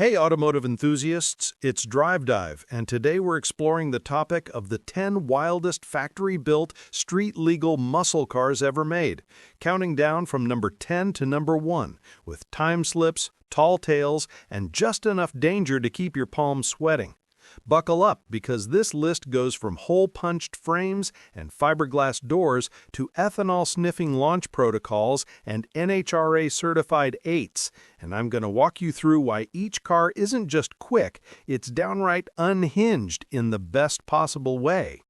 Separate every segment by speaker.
Speaker 1: Hey automotive enthusiasts, it's Drive Dive, and today we're exploring the topic of the 10 wildest factory-built, street-legal muscle cars ever made, counting down from number 10 to number 1, with time slips, tall tales, and just enough danger to keep your palms sweating. Buckle up, because this list goes from hole-punched frames and fiberglass doors to ethanol-sniffing launch protocols and NHRA-certified 8s, and I'm going to walk you through why each car isn't just quick, it's downright unhinged in the best possible way.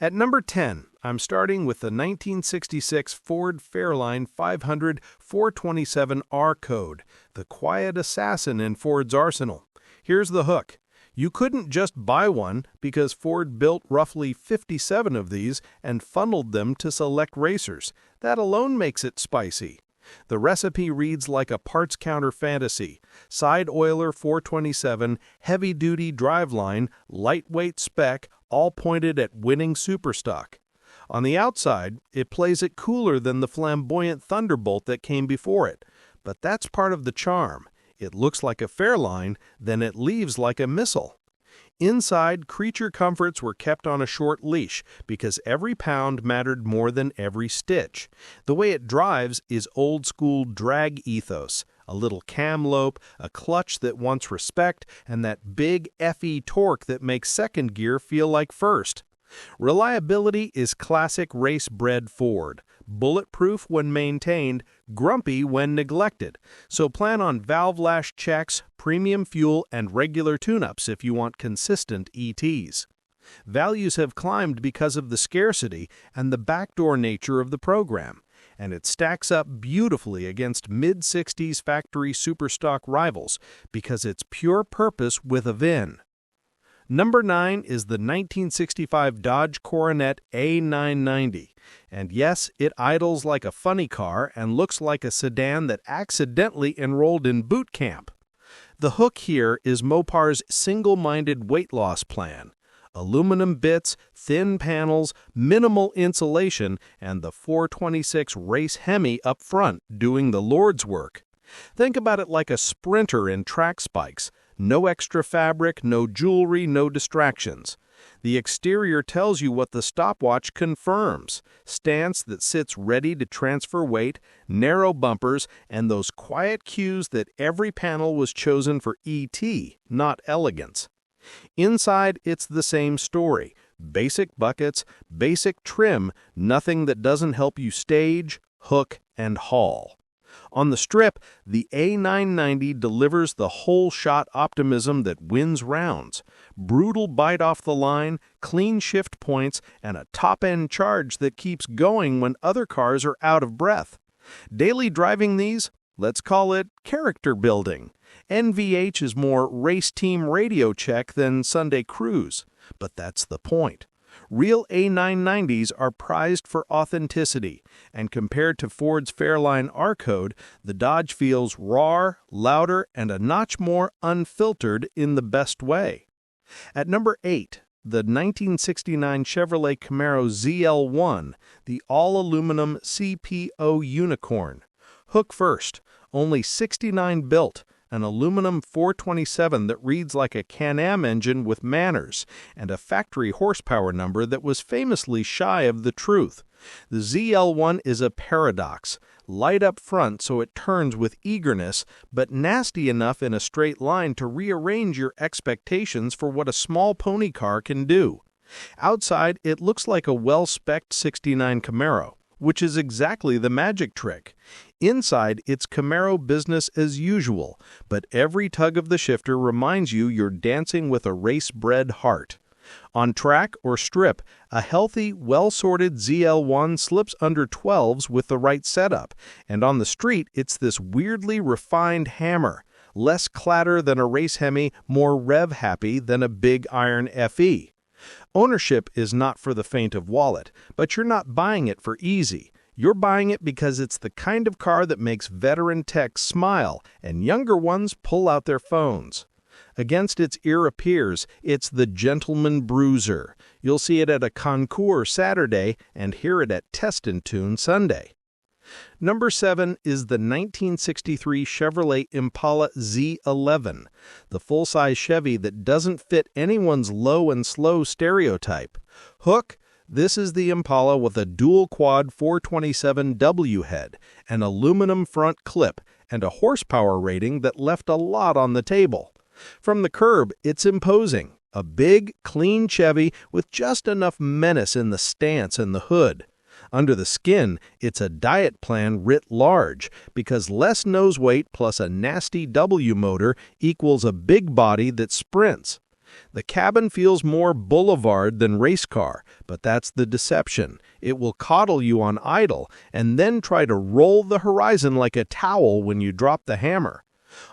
Speaker 1: At number 10, I'm starting with the 1966 Ford Fairlane 500 427R code, the quiet assassin in Ford's arsenal. Here's the hook. You couldn't just buy one because Ford built roughly 57 of these and funneled them to select racers. That alone makes it spicy. The recipe reads like a parts counter fantasy. Side oiler 427, heavy-duty driveline, lightweight spec, all pointed at winning superstock. On the outside, it plays it cooler than the flamboyant Thunderbolt that came before it. But that's part of the charm. It looks like a Fairlane, then it leaves like a missile. Inside, creature comforts were kept on a short leash because every pound mattered more than every stitch. The way it drives is old-school drag ethos, a little cam lope, a clutch that wants respect, and that big FE torque that makes second gear feel like first. Reliability is classic race-bred Ford. Bulletproof when maintained, grumpy when neglected. So plan on valve lash checks, premium fuel, and regular tune-ups if you want consistent ETs. Values have climbed because of the scarcity and the backdoor nature of the program, and it stacks up beautifully against mid-60s factory superstock rivals because it's pure purpose with a VIN. Number 9 is the 1965 Dodge Coronet A990. And yes, it idles like a funny car and looks like a sedan that accidentally enrolled in boot camp. The hook here is Mopar's single-minded weight loss plan. Aluminum bits, thin panels, minimal insulation, and the 426 race Hemi up front doing the Lord's work. Think about it like a sprinter in track spikes. No extra fabric, no jewelry, no distractions. The exterior tells you what the stopwatch confirms. Stance that sits ready to transfer weight, narrow bumpers, and those quiet cues that every panel was chosen for ET, not elegance. Inside, it's the same story. Basic buckets, basic trim, nothing that doesn't help you stage, hook, and haul. On the strip, the A990 delivers the whole-shot optimism that wins rounds. Brutal bite off the line, clean shift points, and a top-end charge that keeps going when other cars are out of breath. Daily driving these? Let's call it character building. NVH is more race team radio check than Sunday cruise. But that's the point. Real A990s are prized for authenticity, and compared to Ford's Fairlane R code, the Dodge feels raw, louder, and a notch more unfiltered in the best way. At number 8, the 1969 Chevrolet Camaro ZL1, the all-aluminum CPO unicorn. Hook first, only 69 built, an aluminum 427 that reads like a Can-Am engine with manners, and a factory horsepower number that was famously shy of the truth. The ZL1 is a paradox, light up front so it turns with eagerness, but nasty enough in a straight line to rearrange your expectations for what a small pony car can do. Outside, it looks like a well-spec'd 69 Camaro, which is exactly the magic trick. Inside, it's Camaro business as usual, but every tug of the shifter reminds you you're dancing with a race-bred heart. On track or strip, a healthy, well-sorted ZL1 slips under 12s with the right setup, and on the street, it's this weirdly refined hammer, less clatter than a race Hemi, more rev-happy than a big iron FE. Ownership is not for the faint of wallet, but you're not buying it for easy. You're buying it because it's the kind of car that makes veteran techs smile and younger ones pull out their phones. Against its era peers, it's the gentleman bruiser. You'll see it at a concours Saturday and hear it at Test and Tune Sunday. Number 7 is the 1963 Chevrolet Impala Z11, the full-size Chevy that doesn't fit anyone's low and slow stereotype. Hook: this is the Impala with a dual-quad 427W head, an aluminum front clip, and a horsepower rating that left a lot on the table. From the curb, it's imposing. A big, clean Chevy with just enough menace in the stance and the hood. Under the skin, it's a diet plan writ large, because less nose weight plus a nasty W motor equals a big body that sprints. The cabin feels more boulevard than race car, but that's the deception. It will coddle you on idle and then try to roll the horizon like a towel when you drop the hammer.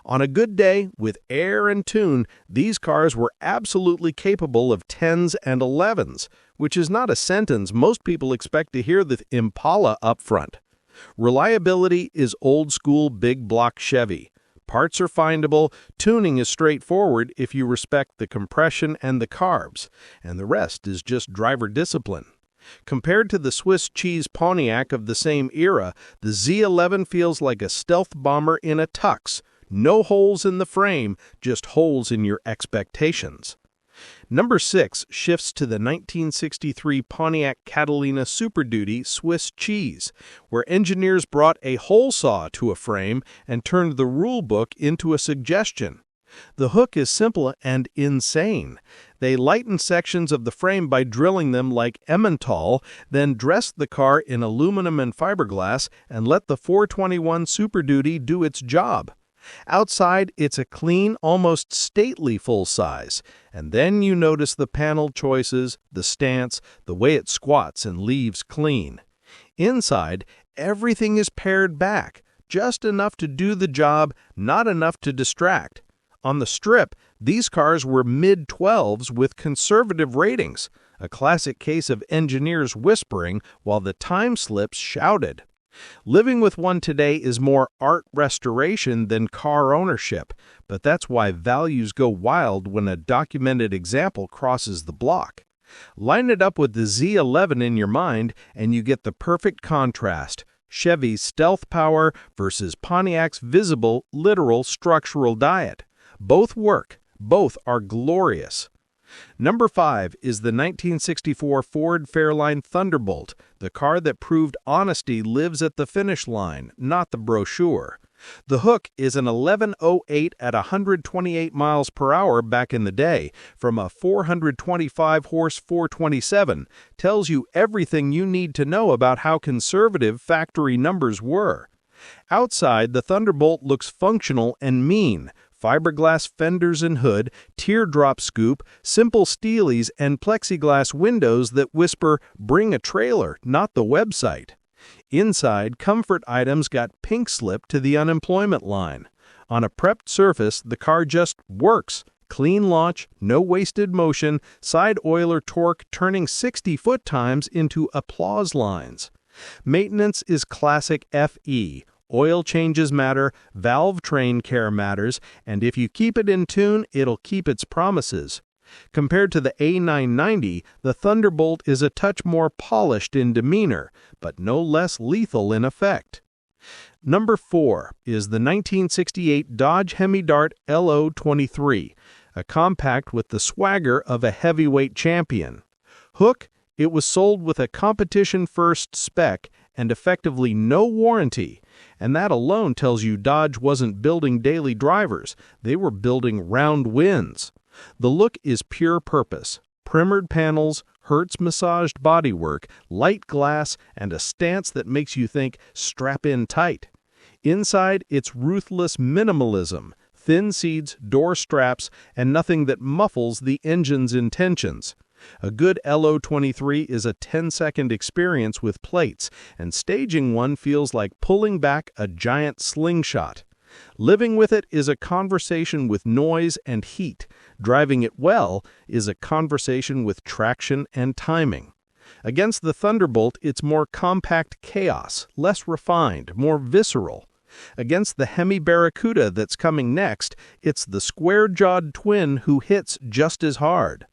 Speaker 1: On a good day, with air and tune, these cars were absolutely capable of 10s and 11s, which is not a sentence most people expect to hear the Impala up front. Reliability is old-school big block Chevy. Parts are findable, tuning is straightforward if you respect the compression and the carbs, and the rest is just driver discipline. Compared to the Swiss cheese Pontiac of the same era, the Z11 feels like a stealth bomber in a tux. No holes in the frame, just holes in your expectations. Number 6 shifts to the 1963 Pontiac Catalina Super Duty Swiss cheese, where engineers brought a hole saw to a frame and turned the rulebook into a suggestion. The hook is simple and insane. They lighten sections of the frame by drilling them like Emmental, then dressed the car in aluminum and fiberglass and let the 421 Super Duty do its job. Outside, it's a clean, almost stately full-size, and then you notice the panel choices, the stance, the way it squats and leaves clean. Inside, everything is pared back, just enough to do the job, not enough to distract. On the strip, these cars were mid-12s with conservative ratings, a classic case of engineers whispering while the time slips shouted. Living with one today is more art restoration than car ownership, but that's why values go wild when a documented example crosses the block. Line it up with the Z11 in your mind, and you get the perfect contrast: Chevy's stealth power versus Pontiac's visible, literal, structural diet. Both work. Both are glorious. Number 5 is the 1964 Ford Fairlane Thunderbolt, the car that proved honesty lives at the finish line, not the brochure. The hook is an 1108 at 128 miles per hour back in the day, from a 425-horse 427, tells you everything you need to know about how conservative factory numbers were. Outside, the Thunderbolt looks functional and mean. Fiberglass fenders and hood, teardrop scoop, simple steelies, and plexiglass windows that whisper, "Bring a trailer, not the website." Inside, comfort items got pink slipped to the unemployment line. On a prepped surface, the car just works. Clean launch, no wasted motion, side oiler torque turning 60 foot times into applause lines. Maintenance is classic FE. Oil changes matter, valve train care matters, and if you keep it in tune, it'll keep its promises. Compared to the A990, the Thunderbolt is a touch more polished in demeanor, but no less lethal in effect. Number 4 is the 1968 Dodge Hemi Dart LO23, a compact with the swagger of a heavyweight champion. Hook: it was sold with a competition-first spec and effectively no warranty, and that alone tells you Dodge wasn't building daily drivers, they were building round wins. The look is pure purpose: primered panels, Hertz-massaged bodywork, light glass, and a stance that makes you think, strap in tight. Inside, it's ruthless minimalism, thin seats, door straps, and nothing that muffles the engine's intentions. A good LO23 is a 10-second experience with plates, and staging one feels like pulling back a giant slingshot. Living with it is a conversation with noise and heat. Driving it well is a conversation with traction and timing. Against the Thunderbolt, it's more compact chaos, less refined, more visceral. Against the Hemi Barracuda that's coming next, it's the square-jawed twin who hits just as hard.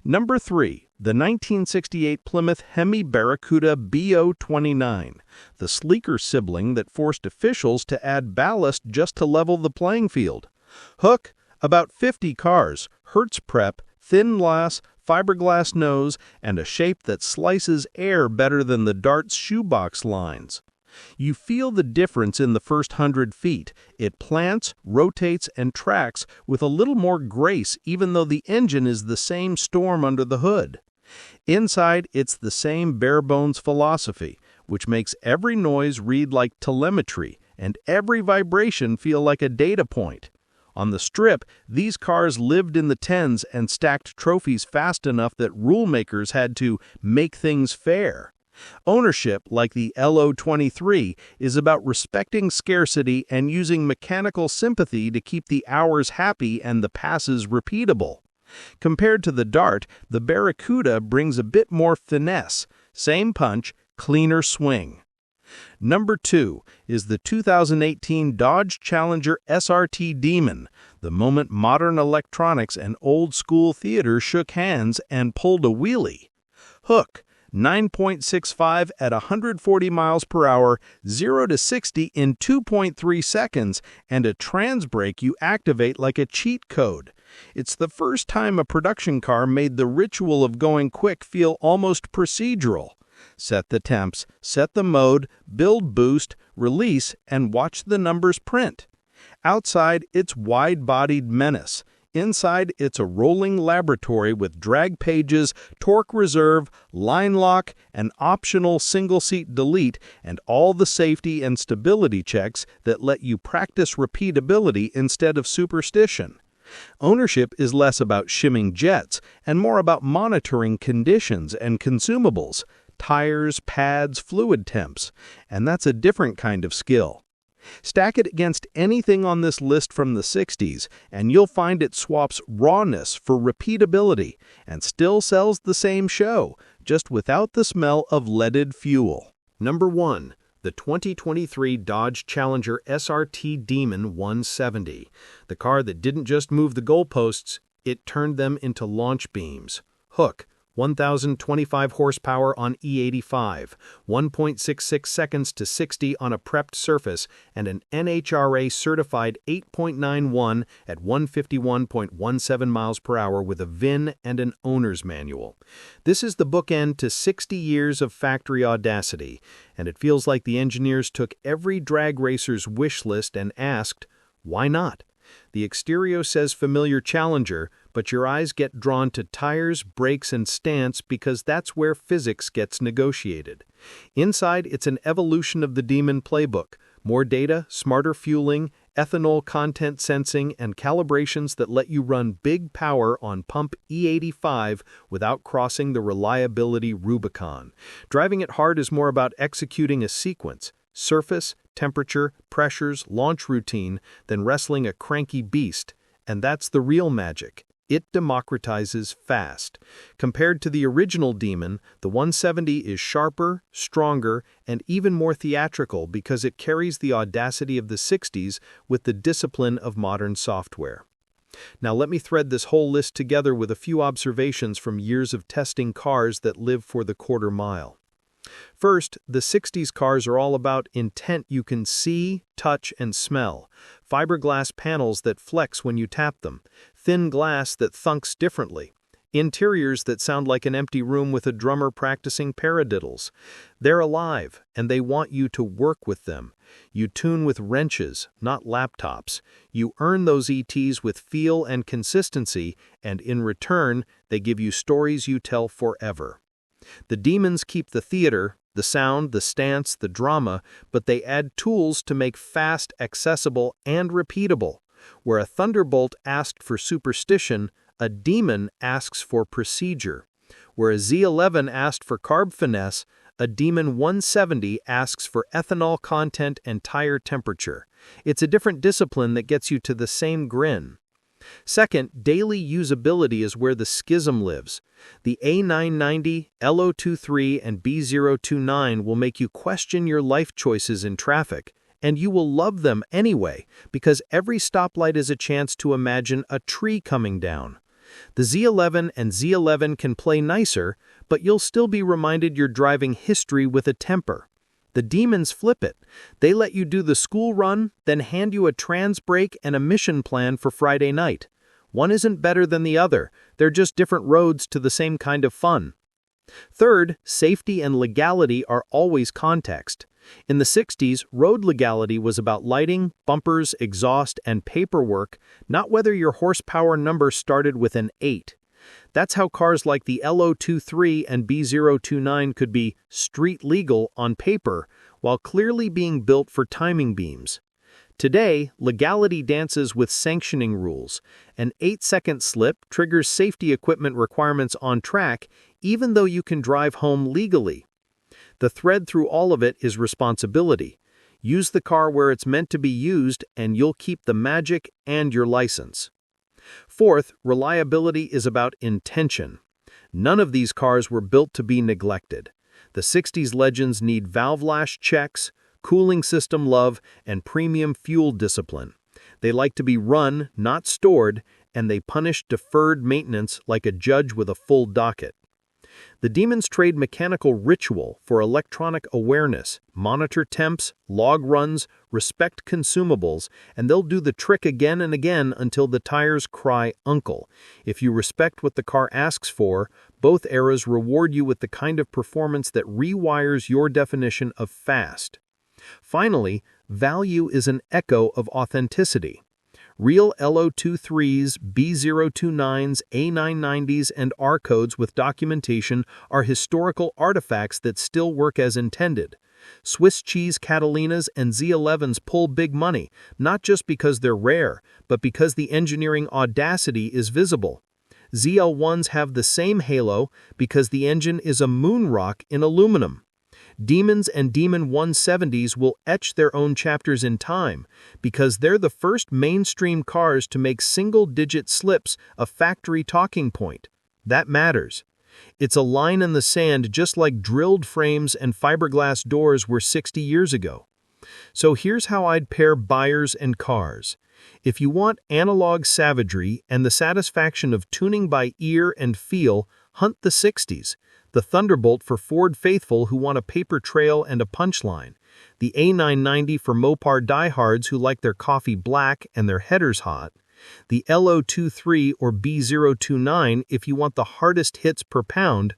Speaker 1: Number 3. The 1968 Plymouth Hemi Barracuda B029, the sleeker sibling that forced officials to add ballast just to level the playing field. Hook, about 50 cars, Hertz prep, thin glass, fiberglass nose, and a shape that slices air better than the Dart's shoebox lines. You feel the difference in the first 100 feet. It plants, rotates, and tracks with a little more grace even though the engine is the same storm under the hood. Inside, it's the same bare-bones philosophy, which makes every noise read like telemetry and every vibration feel like a data point. On the strip, these cars lived in the tens and stacked trophies fast enough that rulemakers had to make things fair. Ownership, like the LO23, is about respecting scarcity and using mechanical sympathy to keep the hours happy and the passes repeatable. Compared to the Dart, the Barracuda brings a bit more finesse, same punch, cleaner swing. Number 2 is the 2018 Dodge Challenger SRT Demon, the moment modern electronics and old-school theater shook hands and pulled a wheelie. Hook, 9.65 at 140 miles per hour, 0 to 60 in 2.3 seconds, and a trans brake you activate like a cheat code. It's the first time a production car made the ritual of going quick feel almost procedural. Set the temps, set the mode, build boost, release, and watch the numbers print. Outside, it's wide-bodied menace. Inside, it's a rolling laboratory with drag pages, torque reserve, line lock, an optional single-seat delete, and all the safety and stability checks that let you practice repeatability instead of superstition. Ownership is less about shimming jets and more about monitoring conditions and consumables, tires, pads, fluid temps, and that's a different kind of skill. Stack it against anything on this list from the 60s, and you'll find it swaps rawness for repeatability and still sells the same show, just without the smell of leaded fuel. Number 1. The 2023 Dodge Challenger SRT Demon 170, the car that didn't just move the goalposts, it turned them into launch beams. Hook, 1,025 horsepower on E85, 1.66 seconds to 60 on a prepped surface, and an NHRA certified 8.91 at 151.17 miles per hour with a VIN and an owner's manual. This is the bookend to 60 years of factory audacity, and it feels like the engineers took every drag racer's wish list and asked, why not? The exterior says familiar Challenger, but your eyes get drawn to tires, brakes, and stance because that's where physics gets negotiated. Inside, it's an evolution of the Demon playbook. More data, smarter fueling, ethanol content sensing, and calibrations that let you run big power on pump E85 without crossing the reliability Rubicon. Driving it hard is more about executing a sequence. Surface, temperature, pressures, launch routine, than wrestling a cranky beast, and that's the real magic. It democratizes fast. Compared to the original Demon, the 170 is sharper, stronger, and even more theatrical because it carries the audacity of the 60s with the discipline of modern software. Now let me thread this whole list together with a few observations from years of testing cars that live for the quarter mile. First, the 60s cars are all about intent you can see, touch, and smell. Fiberglass panels that flex when you tap them. Thin glass that thunks differently. Interiors that sound like an empty room with a drummer practicing paradiddles. They're alive, and they want you to work with them. You tune with wrenches, not laptops. You earn those ETs with feel and consistency, and in return, they give you stories you tell forever. The Demons keep the theater, the sound, the stance, the drama, but they add tools to make fast, accessible, and repeatable. Where a Thunderbolt asked for superstition, a Demon asks for procedure. Where a Z11 asked for carb finesse, a Demon 170 asks for ethanol content and tire temperature. It's a different discipline that gets you to the same grin. Second, daily usability is where the schism lives. The A990, LO23, and B029 will make you question your life choices in traffic, and you will love them anyway because every stoplight is a chance to imagine a tree coming down. The Z11 and Z11 can play nicer, but you'll still be reminded you're driving history with a temper. The Demons flip it. They let you do the school run, then hand you a trans brake and a mission plan for Friday night. One isn't better than the other, they're just different roads to the same kind of fun. Third, safety and legality are always context. In the 60s, road legality was about lighting, bumpers, exhaust, and paperwork, not whether your horsepower number started with an 8. That's how cars like the LO23 and B029 could be street legal on paper, while clearly being built for timing beams. Today, legality dances with sanctioning rules. An 8-second slip triggers safety equipment requirements on track, even though you can drive home legally. The thread through all of it is responsibility. Use the car where it's meant to be used, and you'll keep the magic and your license. Fourth, reliability is about intention. None of these cars were built to be neglected. The 60s legends need valve lash checks, cooling system love, and premium fuel discipline. They like to be run, not stored, and they punish deferred maintenance like a judge with a full docket. The Demons trade mechanical ritual for electronic awareness, monitor temps, log runs, respect consumables, and they'll do the trick again and again until the tires cry uncle. If you respect what the car asks for, both eras reward you with the kind of performance that rewires your definition of fast. Finally, value is an echo of authenticity. Real LO23s, B029s, A990s, and R codes with documentation are historical artifacts that still work as intended. Swiss cheese Catalinas and Z11s pull big money, not just because they're rare, but because the engineering audacity is visible. ZL1s have the same halo because the engine is a moon rock in aluminum. Demons and Demon 170s will etch their own chapters in time because they're the first mainstream cars to make single-digit slips a factory talking point. That matters. It's a line in the sand just like drilled frames and fiberglass doors were 60 years ago. So here's how I'd pair buyers and cars. If you want analog savagery and the satisfaction of tuning by ear and feel, hunt the 60s. The Thunderbolt for Ford faithful who want a paper trail and a punchline. The A990 for Mopar diehards who like their coffee black and their headers hot. The LO23 or B029 if you want the hardest hits per pound.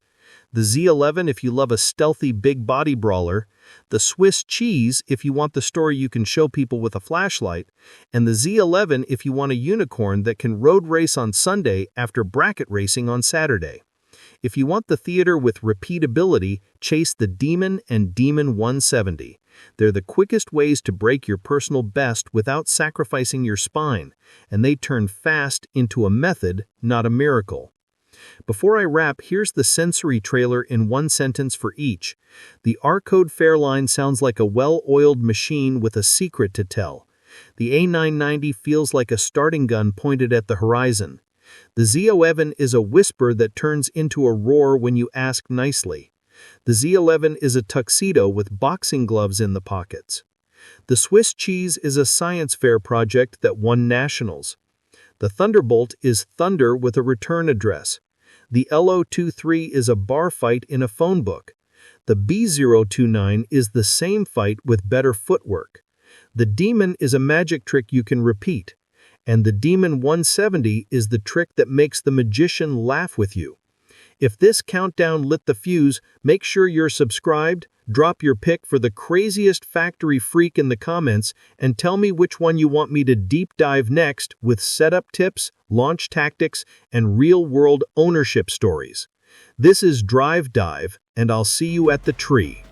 Speaker 1: The Z11 if you love a stealthy big body brawler. The Swiss cheese if you want the story you can show people with a flashlight. And the Z11 if you want a unicorn that can road race on Sunday after bracket racing on Saturday. If you want the theater with repeatability, chase the Demon and Demon 170. They're the quickest ways to break your personal best without sacrificing your spine, and they turn fast into a method, not a miracle. Before I wrap, here's the sensory trailer in one sentence for each. The R-Code Fairlane sounds like a well-oiled machine with a secret to tell. The A990 feels like a starting gun pointed at the horizon. The Z11 is a whisper that turns into a roar when you ask nicely. The Z11 is a tuxedo with boxing gloves in the pockets. The Swiss cheese is a science fair project that won nationals. The Thunderbolt is thunder with a return address. The LO23 is a bar fight in a phone book. The B029 is the same fight with better footwork. The Demon is a magic trick you can repeat. And the Demon 170 is the trick that makes the magician laugh with you. If this countdown lit the fuse, make sure you're subscribed, drop your pick for the craziest factory freak in the comments, and tell me which one you want me to deep dive next with setup tips, launch tactics, and real-world ownership stories. This is Drive Dive, and I'll see you at the tree.